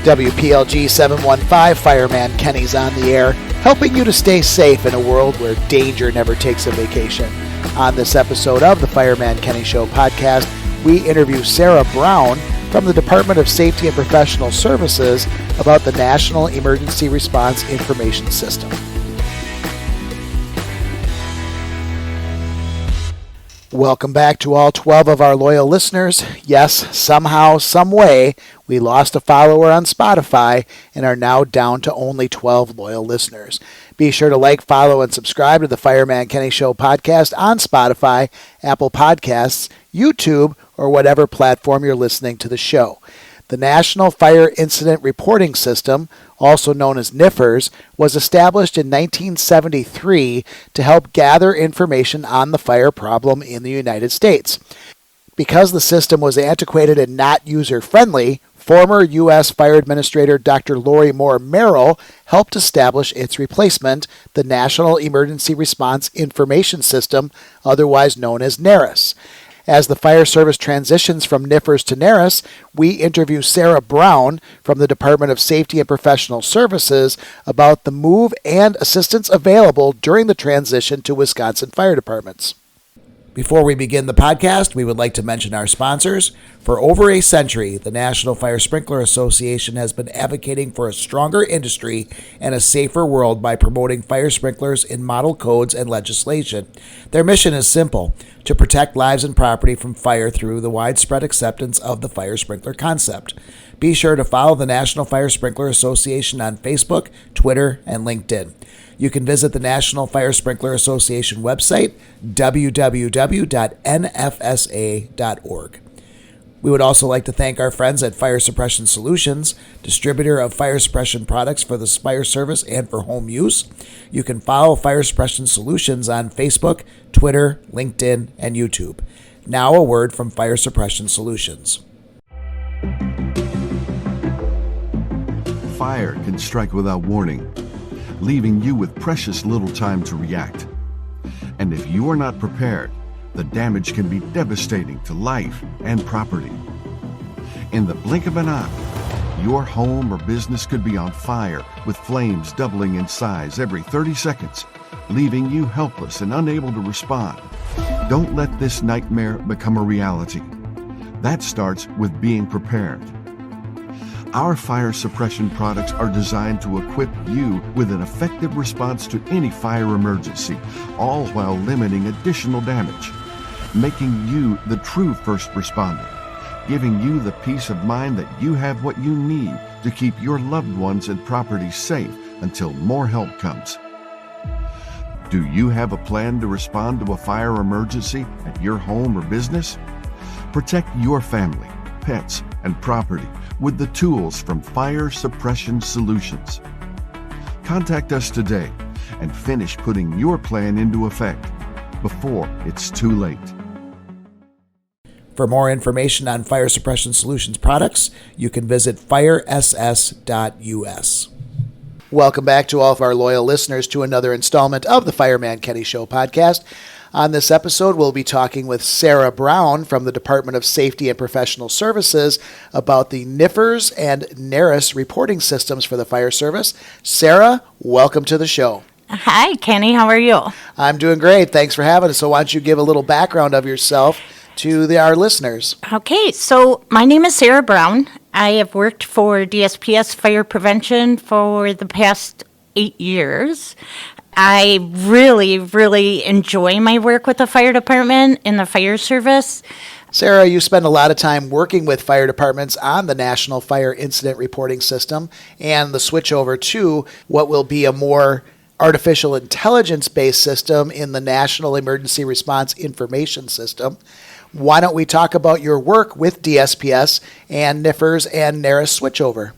WPLG 715, Fireman Kenny's on the air, helping you to stay safe in a world where danger never takes a vacation. On this episode of the Fireman Kenny Show podcast, we interview Sarah Brown from the Department of Safety and Professional Services about the National Emergency Response Information System. Welcome back to all 12 of our loyal listeners. Yes, somehow, some way, we lost a follower on Spotify and are now down to only 12 loyal listeners. Be sure to like, follow, and subscribe to the Fireman Kenny Show podcast on Spotify, Apple Podcasts, YouTube, or whatever platform you're listening to the show. The National Fire Incident Reporting System, also known as NFIRS, was established in 1973 to help gather information on the fire problem in the United States. Because the system was antiquated and not user-friendly, former U.S. Fire Administrator Dr. Moore-Merrill helped establish its replacement, the National Emergency Response Information System, otherwise known as NERIS. As the fire service transitions from NFIRS to NERIS, we interview Sarah Brown from the Department of Safety and Professional Services about the move and assistance available during the transition to Wisconsin fire departments. Before we begin the podcast, we would like to mention our sponsors. For over a century, the National Fire Sprinkler Association has been advocating for a stronger industry and a safer world by promoting fire sprinklers in model codes and legislation. Their mission is simple: to protect lives and property from fire through the widespread acceptance of the fire sprinkler concept. Be sure to follow the National Fire Sprinkler Association on Facebook, Twitter, and LinkedIn. You can visit the National Fire Sprinkler Association website, www.nfsa.org. We would also like to thank our friends at Fire Suppression Solutions, distributor of fire suppression products for the fire service and for home use. You can follow Fire Suppression Solutions on Facebook, Twitter, LinkedIn, and YouTube. Now a word from Fire Suppression Solutions. Fire can strike without warning, leaving you with precious little time to react. And if you are not prepared, the damage can be devastating to life and property. In the blink of an eye, your home or business could be on fire, with flames doubling in size every 30 seconds, leaving you helpless and unable to respond. Don't let this nightmare become a reality. That starts with being prepared. Our fire suppression products are designed to equip you with an effective response to any fire emergency, all while limiting additional damage, making you the true first responder, giving you the peace of mind that you have what you need to keep your loved ones and property safe until more help comes. Do you have a plan to respond to a fire emergency at your home or business? Protect your family, pets, and property with the tools from Fire Suppression Solutions. Contact us today and finish putting your plan into effect before it's too late. For more information on Fire Suppression Solutions products, you can visit firess.us. Welcome back to all of our loyal listeners to another installment of the Fireman Kenny Show podcast. On this episode, we'll be talking with Sarah Brown from the Department of Safety and Professional Services about the NFIRS and NERIS reporting systems for the fire service. Sarah, welcome to the show. Hi, Kenny. How are you? I'm doing great. Thanks for having us. So why don't you give a little background of yourself to our listeners? Okay, so my name is Sarah Brown. I have worked for DSPS Fire Prevention for the past 8 years. I really, really enjoy my work with the fire department and the fire service. Sarah, you spend a lot of time working with fire departments on the National Fire Incident Reporting System and the switch over to what will be a more artificial intelligence-based system in the National Emergency Response Information System. Why don't we talk about your work with DSPS and NFIRS and NERIS switchover?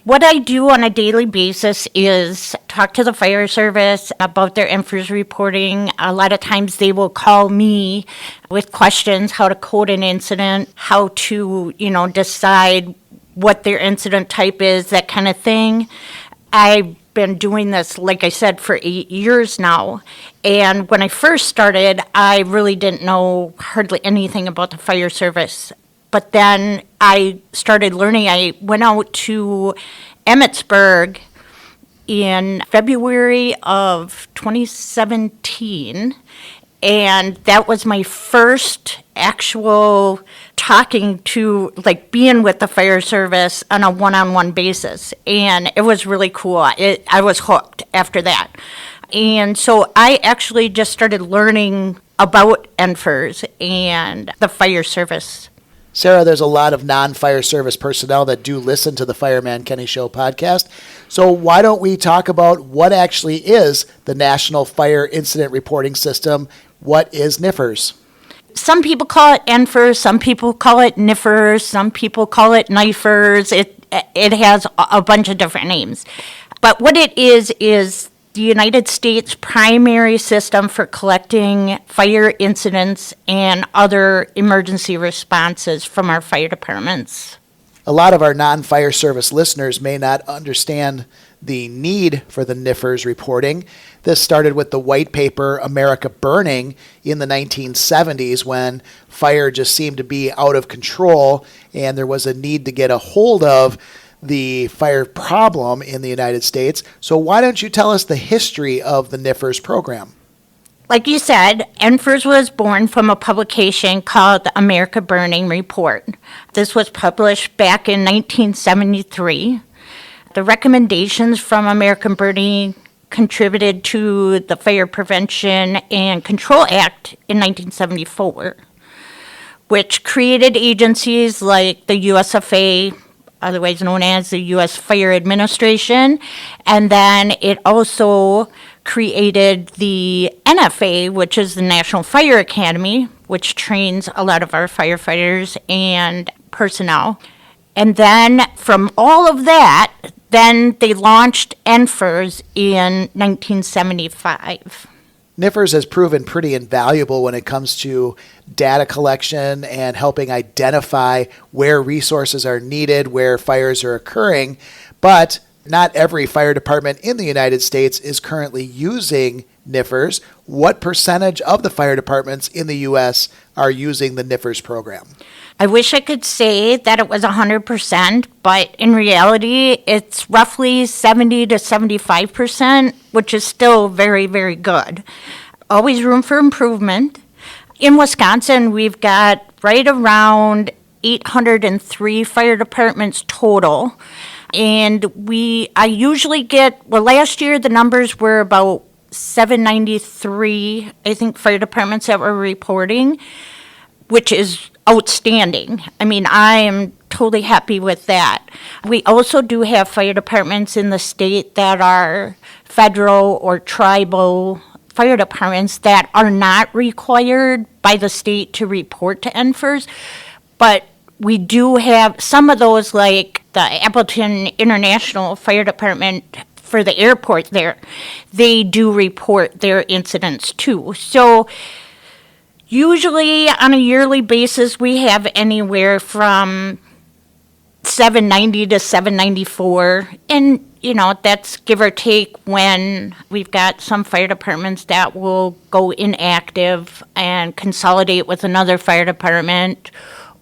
What I do on a daily basis is talk to the fire service about their NFIRS reporting. A lot of times they will call me with questions, how to code an incident, how to, decide what their incident type is, that kind of thing. I've been doing this, like I said, for 8 years now. And when I first started, I really didn't know hardly anything about the fire service. But then I started learning. I went out to Emmitsburg in February of 2017, and that was my first actual talking to, like, being with the fire service on a one-on-one basis, and it was really cool. I was hooked after that. And so I actually just started learning about NFIRS and the fire service. Sarah, there's a lot of non-fire service personnel that do listen to the Fireman Kenny Show podcast. So why don't we talk about what actually is the National Fire Incident Reporting System? What is NFIRS? Some people call it NFIRS, some people call it NFIRS, some people call it NIFIRS. It has a bunch of different names. But what it is the United States primary system for collecting fire incidents and other emergency responses from our fire departments. A lot of our non-fire service listeners may not understand the need for the NFIRS reporting. This started with the white paper America Burning in the 1970s, when fire just seemed to be out of control and there was a need to get a hold of the fire problem in the United States. So why don't you tell us the history of the NFIRS program? Like you said, NFIRS was born from a publication called the America Burning Report. This was published back in 1973. The recommendations from American Burning contributed to the Fire Prevention and Control Act in 1974, which created agencies like the USFA, otherwise known as the U.S. Fire Administration, and then it also created the NFA, which is the National Fire Academy, which trains a lot of our firefighters and personnel. And then from all of that, then they launched NFIRS in 1975. NFIRS has proven pretty invaluable when it comes to data collection and helping identify where resources are needed, where fires are occurring. But not every fire department in the United States is currently using NFIRS. What percentage of the fire departments in the U.S. are using the NFIRS program? I wish I could say that it was 100%, but in reality, it's roughly 70 to 75%, which is still very, very good. Always room for improvement. In Wisconsin, we've got right around 803 fire departments total. And I usually get, last year the numbers were about 793, I think, fire departments that were reporting, which is outstanding. I mean, I am totally happy with that. We also do have fire departments in the state that are federal or tribal fire departments that are not required by the state to report to NFIRS, but we do have some of those, like the Appleton International Fire Department for the airport there. They do report their incidents too. So usually on a yearly basis, we have anywhere from 790 to 794. And, that's give or take when we've got some fire departments that will go inactive and consolidate with another fire department,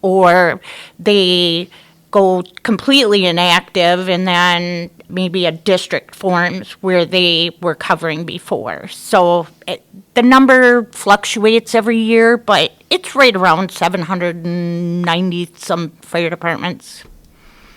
or they go completely inactive and then maybe a district forms where they were covering before. So the number fluctuates every year, but it's right around 790 some fire departments.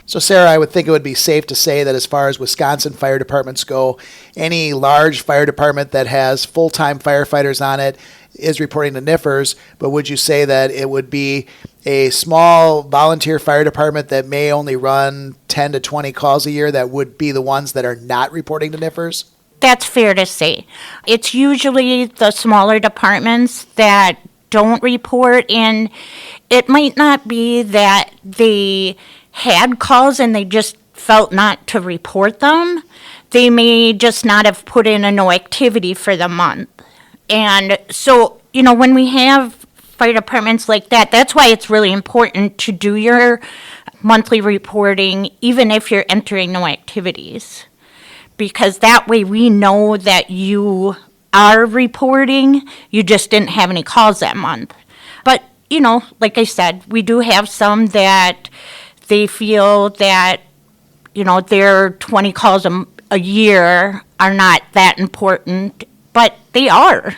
So, Sarah, I would think it would be safe to say that as far as Wisconsin fire departments go, any large fire department that has full-time firefighters on it is reporting to NFIRS, but would you say that it would be a small volunteer fire department that may only run 10 to 20 calls a year that would be the ones that are not reporting to NFIRS? That's fair to say. It's usually the smaller departments that don't report, and it might not be that they had calls and they just felt not to report them. They may just not have put in a no activity for the month. And so, when we have fire departments like that, that's why it's really important to do your monthly reporting, even if you're entering no activities. Because that way we know that you are reporting, you just didn't have any calls that month. But like I said, we do have some that they feel that, their 20 calls a year are not that important, but they are.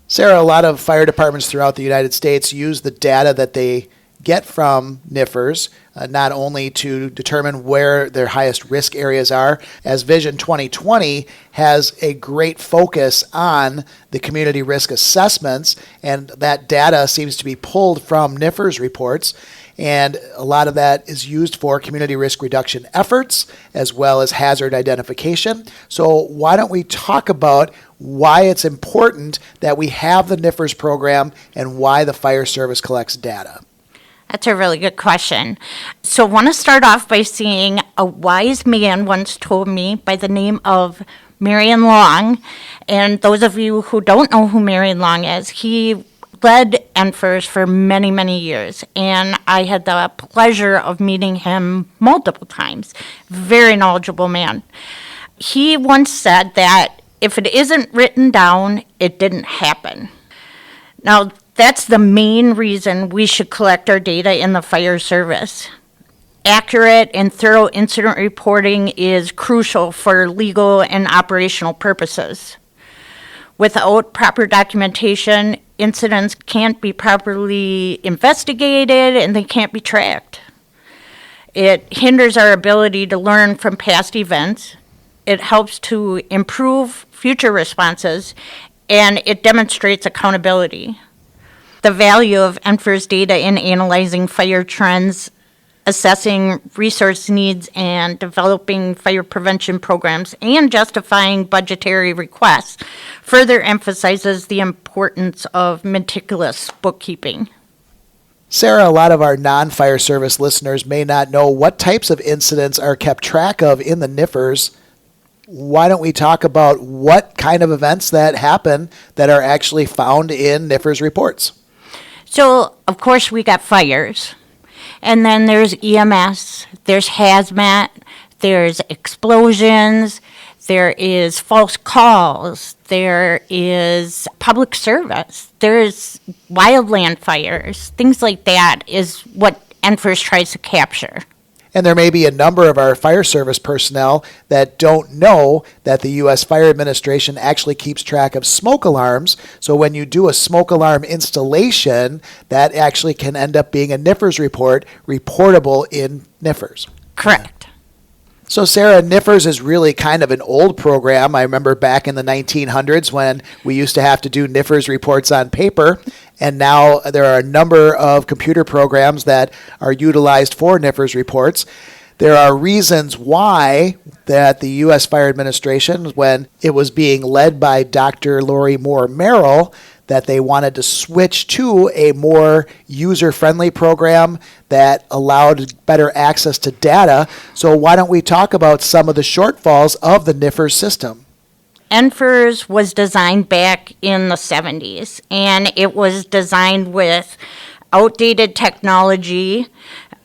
Sarah, a lot of fire departments throughout the United States use the data that they get from NFIRS, not only to determine where their highest risk areas are, as Vision 2020 has a great focus on the community risk assessments, and that data seems to be pulled from NFIRS reports. And a lot of that is used for community risk reduction efforts as well as hazard identification. So why don't we talk about why it's important that we have the NFIRS program and why the fire service collects data? That's a really good question. So I want to start off by saying a wise man once told me by the name of Marion Long. And those of you who don't know who Marion Long is, he led NFIRS for many, many years, and I had the pleasure of meeting him multiple times. Very knowledgeable man. He once said that if it isn't written down, it didn't happen. Now, that's the main reason we should collect our data in the fire service. Accurate and thorough incident reporting is crucial for legal and operational purposes. Without proper documentation, incidents can't be properly investigated and they can't be tracked. It hinders our ability to learn from past events. It helps to improve future responses, and it demonstrates accountability. The value of NFIRS data in analyzing fire trends, assessing resource needs, and developing fire prevention programs, and justifying budgetary requests further emphasizes the importance of meticulous bookkeeping. Sarah, a lot of our non-fire service listeners may not know what types of incidents are kept track of in the NFIRS. Why don't we talk about what kind of events that happen that are actually found in NFIRS reports? So, of course, we got fires. And then there's EMS, there's hazmat, there's explosions, there is false calls, there is public service, there's wildland fires, things like that is what NFIRS tries to capture. And there may be a number of our fire service personnel that don't know that the U.S. Fire Administration actually keeps track of smoke alarms. So when you do a smoke alarm installation, that actually can end up being a NFIRS report, reportable in NFIRS. Correct. So Sarah, NFIRS is really kind of an old program. I remember back in the 1900s when we used to have to do NFIRS reports on paper, and now there are a number of computer programs that are utilized for NFIRS reports. There are reasons why that the U.S. Fire Administration, when it was being led by Dr. Lori Moore-Merrill, that they wanted to switch to a more user-friendly program that allowed better access to data. So why don't we talk about some of the shortfalls of the NFIRS system? NFIRS was designed back in the 70s, and it was designed with outdated technology.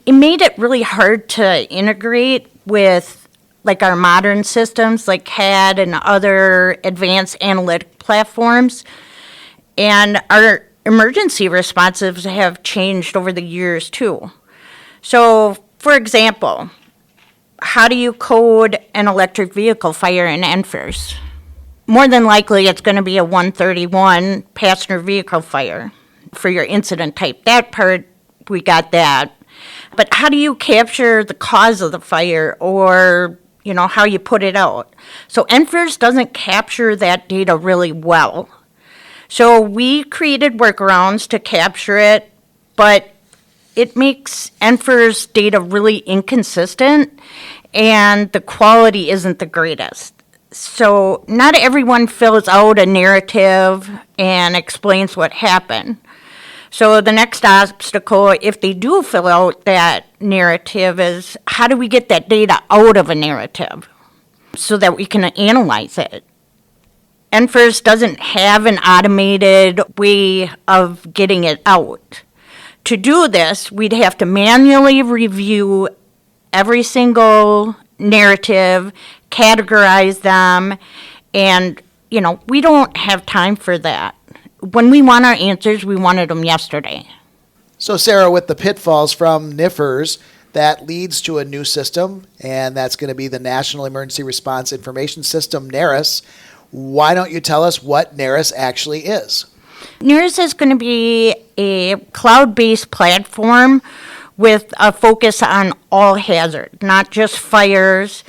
It made it really hard to integrate with like our modern systems like CAD and other advanced analytic platforms. And our emergency responses have changed over the years too. So, for example, how do you code an electric vehicle fire in NFIRS? More than likely, it's going to be a 131 passenger vehicle fire for your incident type. That part, we got that. But how do you capture the cause of the fire or, how you put it out? So NFIRS doesn't capture that data really well. So we created workarounds to capture it, but it makes NFIRS data really inconsistent, and the quality isn't the greatest. So not everyone fills out a narrative and explains what happened. So the next obstacle, if they do fill out that narrative, is how do we get that data out of a narrative so that we can analyze it? NFIRS doesn't have an automated way of getting it out. To do this, we'd have to manually review every single narrative, categorize them, and, we don't have time for that. when we want our answers, we wanted them yesterday. So, Sarah, with the pitfalls from NFIRS, that leads to a new system, and that's going to be the National Emergency Response Information System, NERIS. Why don't you tell us what NERIS actually is? NERIS is going to be a cloud-based platform with a focus on all hazards, not just fires.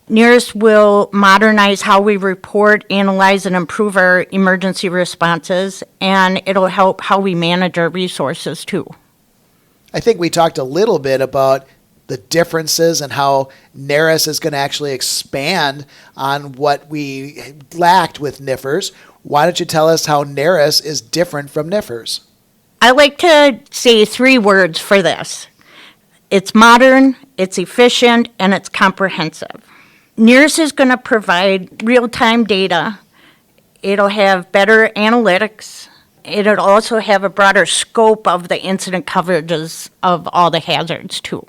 NERIS will modernize how we report, analyze, and improve our emergency responses, and it'll help how we manage our resources too. I think we talked a little bit about the differences and how NERIS is going to actually expand on what we lacked with NFIRS. Why don't you tell us how NERIS is different from NFIRS? I like to say 3 words for this. It's modern, it's efficient, and it's comprehensive. NERIS is going to provide real-time data. It'll have better analytics. It'll also have a broader scope of the incident coverages of all the hazards, too.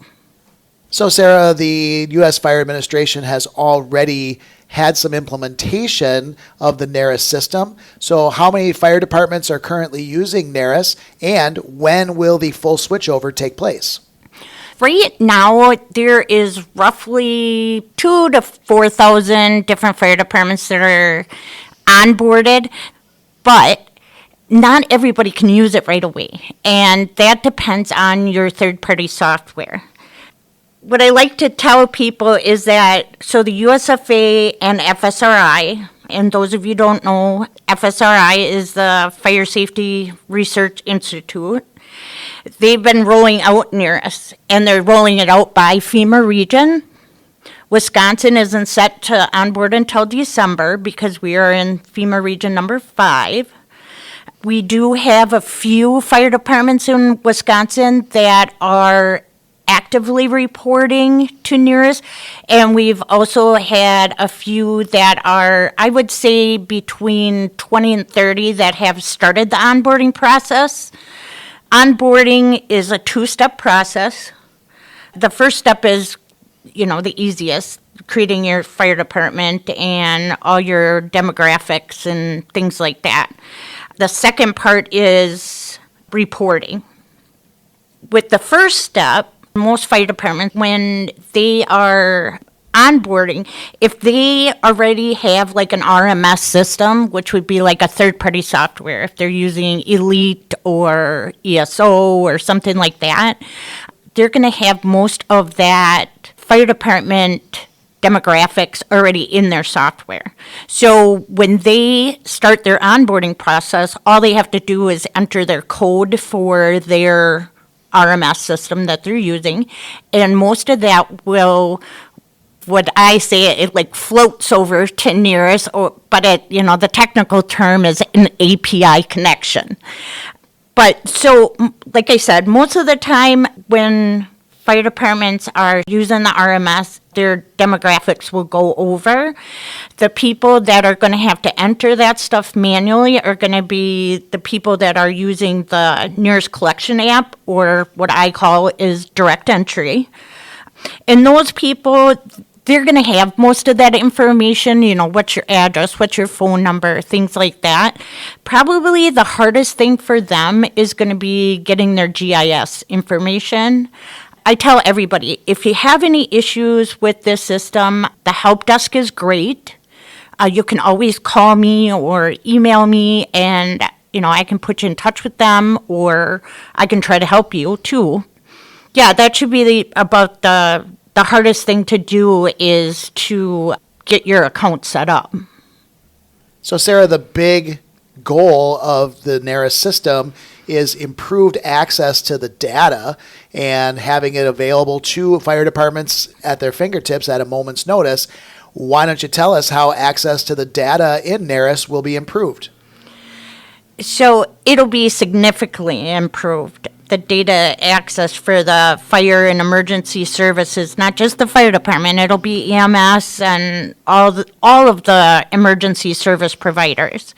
So, Sarah, the U.S. Fire Administration has already had some implementation of the NERIS system. So how many fire departments are currently using NERIS, and when will the full switchover take place? Right now, there is roughly 2,000 to 4,000 different fire departments that are onboarded, but not everybody can use it right away, and that depends on your third-party software. What I like to tell people is that, so the USFA and FSRI, and those of you who don't know, FSRI is the Fire Safety Research Institute. They've been rolling out NERIS, and they're rolling it out by FEMA region. Wisconsin isn't set to onboard until December because we are in FEMA region number 5. We do have a few fire departments in Wisconsin that are actively reporting to NERIS, and we've also had a few that are, I would say, between 20 and 30 that have started the onboarding process. Onboarding is a 2-step process. The first step is, the easiest, creating your fire department and all your demographics and things like that. The second part is reporting. With the first step, most fire departments, when they are onboarding, if they already have like an RMS system, which would be like a third-party software, if they're using Elite or ESO or something like that, they're going to have most of that fire department demographics already in their software. So when they start their onboarding process, all they have to do is enter their code for their RMS system that they're using, and most of that will, what I say, it like floats over to NERIS, but the technical term is an API connection. But so, like I said, most of the time when fire departments are using the RMS, their demographics will go over. The people that are going to have to enter that stuff manually are going to be the people that are using the NERIS collection app, or what I call is direct entry. And those people, they're going to have most of that information, what's your address, what's your phone number, things like that. Probably the hardest thing for them is going to be getting their GIS information. I tell everybody, if you have any issues with this system, the help desk is great. You can always call me or email me, and I can put you in touch with them, or I can try to help you too. Yeah, that should be about the hardest thing to do, is to get your account set up. So, Sarah, the big goal of the NERIS system is improved access to the data and having it available to fire departments at their fingertips at a moment's notice. Why don't you tell us how access to the data in NERIS will be improved? So it'll be significantly improved. The data access for the fire and emergency services, not just the fire department, it'll be EMS and all of the emergency service providers.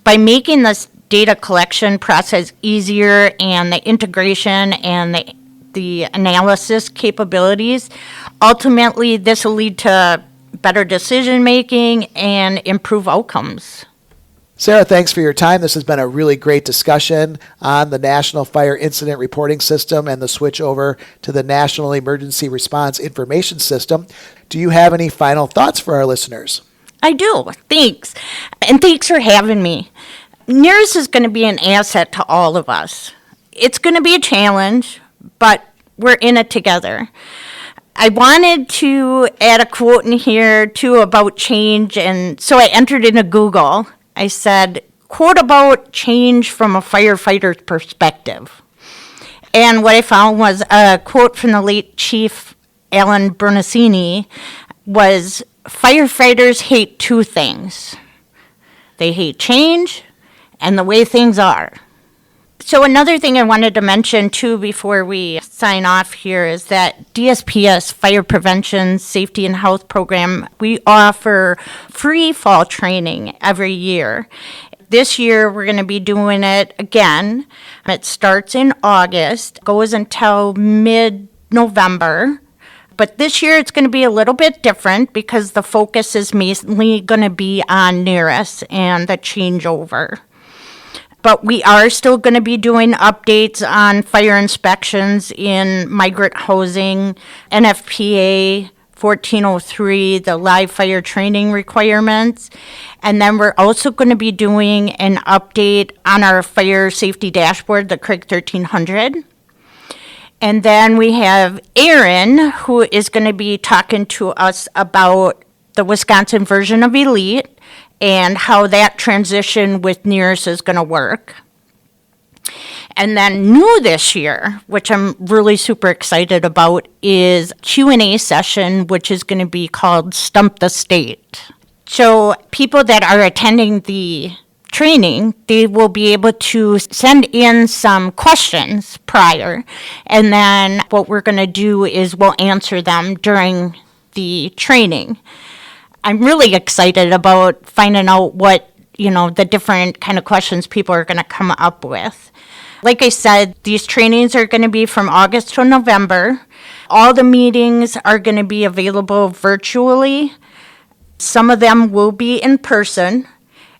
By making this data collection process easier, and the integration and the analysis capabilities, ultimately this will lead to better decision making and improve outcomes. Sarah, thanks for your time. This has been a really great discussion on the National Fire Incident Reporting System and the switch over to the National Emergency Response Information System. Do you have any final thoughts for our listeners? I do. Thanks. And thanks for having me. NERIS is going to be an asset to all of us. It's going to be a challenge, but we're in it together. I wanted to add a quote in here, too, about change, and so I entered into Google. I said, quote about change from a firefighter's perspective. And what I found was a quote from the late Chief Alan Bernasini was, firefighters hate two things. They hate change and the way things are. So another thing I wanted to mention, too, before we sign off here is that DSPS, Fire Prevention, Safety, and Health Program, we offer free fall training every year. This year, we're going to be doing it again. It starts in August, goes until mid-November. But this year, it's going to be a little bit different because the focus is mainly going to be on NERIS and the changeover. But we are still going to be doing updates on fire inspections in migrant housing, NFPA 1403, the live fire training requirements. And then we're also going to be doing an update on our fire safety dashboard, the Craig 1300. And then we have Aaron, who is going to be talking to us about the Wisconsin version of Elite and how that transition with NERIS is going to work. And then new this year, which I'm really super excited about, is Q&A session, which is going to be called Stump the State. So people that are attending the training, they will be able to send in some questions prior, and then what we're going to do is we'll answer them during the training. I'm really excited about finding out what, the different kind of questions people are going to come up with. Like I said, these trainings are going to be from August to November. All the meetings are going to be available virtually. Some of them will be in person.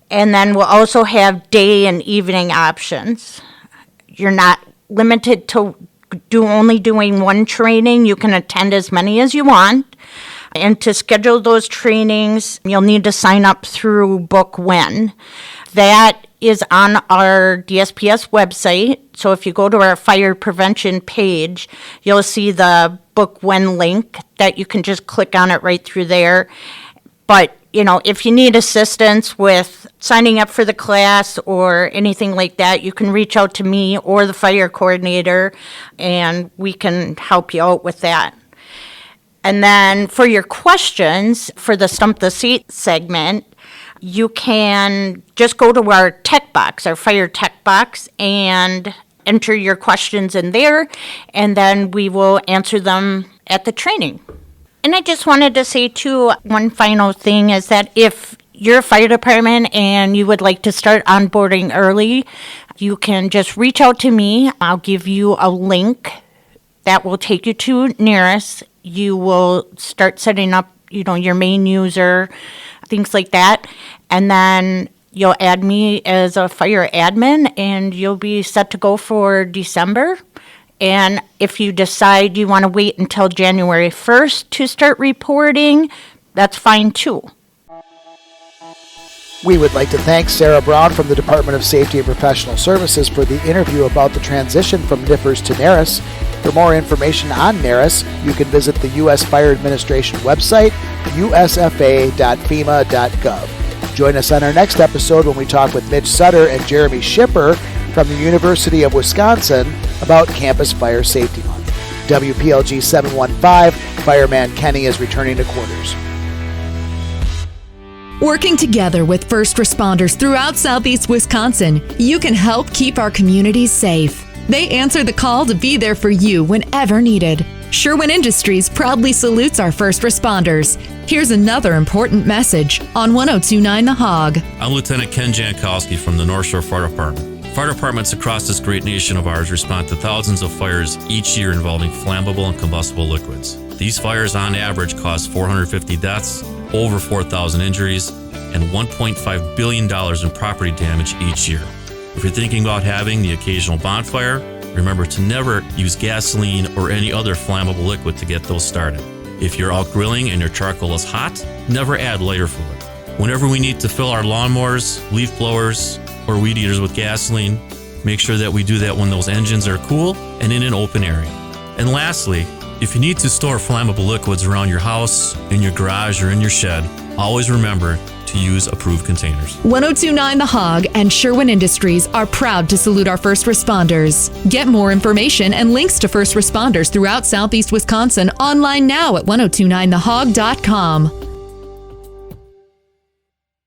And then we'll also have day and evening options. You're not limited to only doing one training. You can attend as many as you want. And to schedule those trainings, you'll need to sign up through Book When. That is on our DSPS website. So if you go to our fire prevention page, you'll see the Book When link that you can just click on it right through there. But, if you need assistance with signing up for the class or anything like that, you can reach out to me or the fire coordinator, and we can help you out with that. And then for your questions for the Stump the Seat segment, you can just go to our tech box, our fire tech box, and enter your questions in there, and then we will answer them at the training. And I just wanted to say, too, one final thing is that if you're a fire department and you would like to start onboarding early, you can just reach out to me. I'll give you a link that will take you to NERIS. You will start setting up, your main user, things like that. And then you'll add me as a fire admin, and you'll be set to go for December. And if you decide you want to wait until January 1st to start reporting, that's fine too. We would like to thank Sarah Brown from the Department of Safety and Professional Services for the interview about the transition from NFIRS to NERIS. For more information on NERIS, you can visit the U.S. Fire Administration website, usfa.fema.gov. Join us on our next episode when we talk with Mitch Sutter and Jeremy Schipper from the University of Wisconsin about Campus Fire Safety Month. WPLG 715, Fireman Kenny is returning to quarters. Working together with first responders throughout Southeast Wisconsin, you can help keep our communities safe. They answer the call to be there for you whenever needed. Sherwin Industries proudly salutes our first responders. Here's another important message on 1029 The Hog. I'm Lieutenant Ken Jankowski from the North Shore Fire Department. Fire departments across this great nation of ours respond to thousands of fires each year involving flammable and combustible liquids. These fires on average cause 450 deaths, over 4,000 injuries, and $1.5 billion in property damage each year. If you're thinking about having the occasional bonfire, remember to never use gasoline or any other flammable liquid to get those started. If you're out grilling and your charcoal is hot, never add lighter fluid. Whenever we need to fill our lawnmowers, leaf blowers, or weed eaters with gasoline, make sure that we do that when those engines are cool and in an open area. And lastly, if you need to store flammable liquids around your house, in your garage, or in your shed, always remember to use approved containers. 1029 The Hog and Sherwin Industries are proud to salute our first responders. Get more information and links to first responders throughout Southeast Wisconsin online now at 1029thehog.com.